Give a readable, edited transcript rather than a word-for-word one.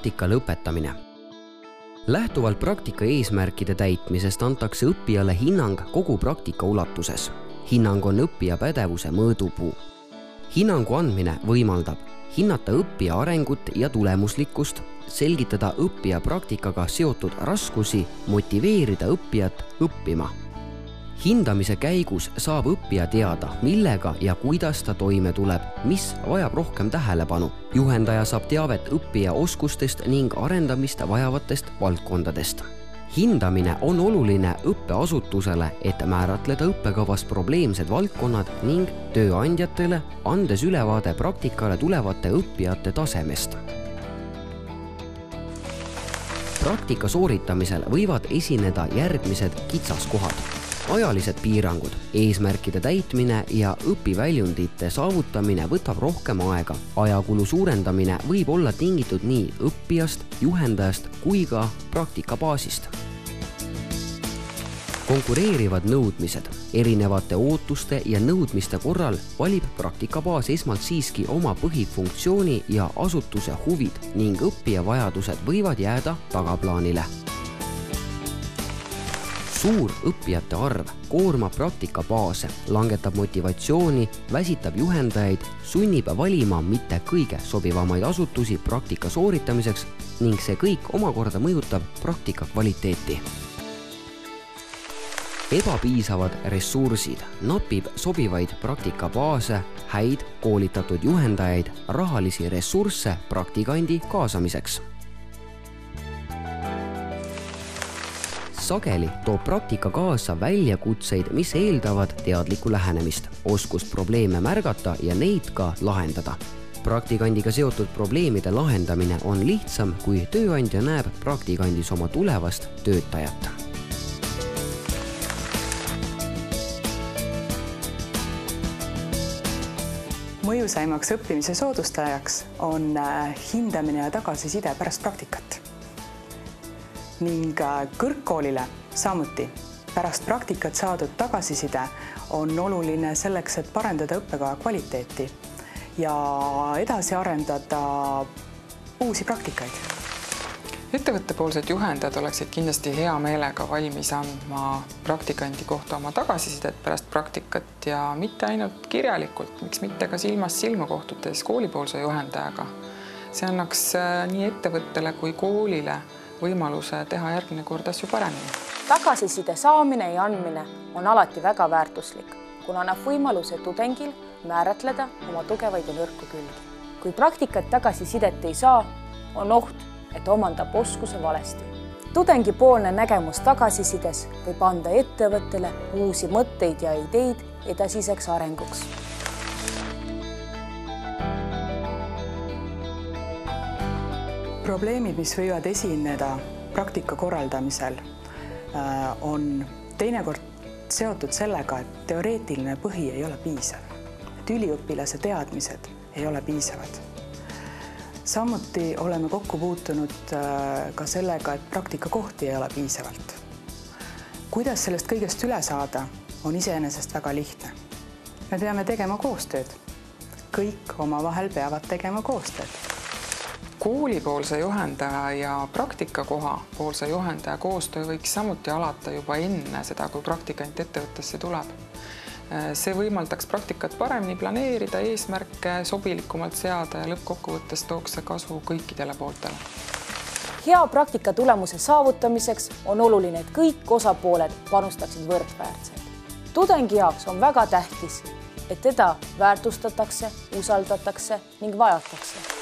praktika lõpetamine. Lähtuvalt praktika eesmärkide täitmisest antakse õppijale hinnang kogu praktika ulatuses. Hinnang on õppija pädevuse mõõdupuu. Hinnangu andmine võimaldab hinnata õppija arengut ja tulemuslikkust, selgitada õppija praktikaga seotud raskusi, motiveerida õppijat õppima. Hindamise käigus saab õppija teada, millega ja kuidas ta toime tuleb, mis vajab rohkem tähelepanu. Juhendaja saab teavet õppija oskustest ning arendamist vajavatest valdkondadest. Hindamine on oluline õppeasutusele, et määratleda õppekavas probleemsed valdkonnad ning tööandjatele, andes ülevaade praktikale tulevate õppijate tasemest. Praktika sooritamisel võivad esineda järgmised kitsaskohad. Ajalised piirangud, eesmärkide täitmine ja õpiväljundite saavutamine võtab rohkem aega. Ajakulu suurendamine võib olla tingitud nii õppijast, juhendajast kui ka praktikabaasist. Konkureerivad nõudmised. Erinevate ootuste ja nõudmiste korral valib praktikabaas esmalt siiski oma põhifunktsiooni ja asutuse huvid ning õppija vajadused võivad jääda tagaplaanile. Suur õppijate arv koormab praktikabaase, langetab motivatsiooni, väsitab juhendajaid, sunnib valima mitte kõige sobivamaid asutusi praktika sooritamiseks ning see kõik omakorda mõjutab praktika kvaliteeti. Ebapiisavad ressursid, napib sobivaid praktikabaase, häid koolitatud juhendajaid, rahalisi ressursse praktikandi kaasamiseks. Sageli toob praktika kaasa väljakutseid, mis eeldavad teadlikku lähenemist, oskust probleeme märgata ja neid ka lahendada. Praktikandiga seotud probleemide lahendamine on lihtsam, kui tööandja näeb praktikandis oma tulevast töötajat. Mõjusaimaks õppimise soodustajaks on hindamine ja tagasiside pärast praktikat. Ning kõrgkoolile samuti pärast praktikat saadud tagasiside on oluline selleks, et parendada õppekava kvaliteeti ja edasi arendada uusi praktikaid. Ettevõttepoolsed juhendajad oleksid kindlasti hea meelega valmis andma praktikandi kohta oma tagasisidet pärast praktikat ja mitte ainult kirjalikult, miks mitte ka silmast silma kohtudes koolipoolse juhendajaga. See annaks nii ettevõttele kui koolile võimaluse teha järgmine kord asju paremini. Tagasiside saamine ja andmine on alati väga väärtuslik, kuna annab võimaluse tudengil määratleda oma tugevaid ja nõrku külgi. Kui praktikat tagasisidet ei saa, on oht, et omandab oskuse valesti. Tudengipoolne nägemus tagasisides võib anda ettevõttele uusi mõtteid ja ideid edasiseks arenguks. Probleemid, mis võivad esineda praktika korraldamisel, on teinekord seotud sellega, et teoreetiline põhi ei ole piisav, et üliõpilase teadmised ei ole piisavad. Samuti oleme kokku puutunud ka sellega, et praktikakohti ei ole piisavalt. Kuidas sellest kõigest üle saada, on iseenesest väga lihtne. Me peame tegema koostööd. Kõik omavahel peavad tegema koostööd. Koolipoolse juhendaja ja praktikakoha poolse juhendaja koostöö võiks samuti alata juba enne seda, kui praktikant ettevõttesse tuleb. See võimaldaks praktikat paremini planeerida, eesmärke sobilikumalt seada ja lõppkokkuvõttes tooks see kasu kõikidele pooltele. Hea praktika tulemuse saavutamiseks on oluline, et kõik osapooled panustaksid võrdväärselt. Tudengi jaoks on väga tähtis, et teda väärtustatakse, usaldatakse ning vajatakse.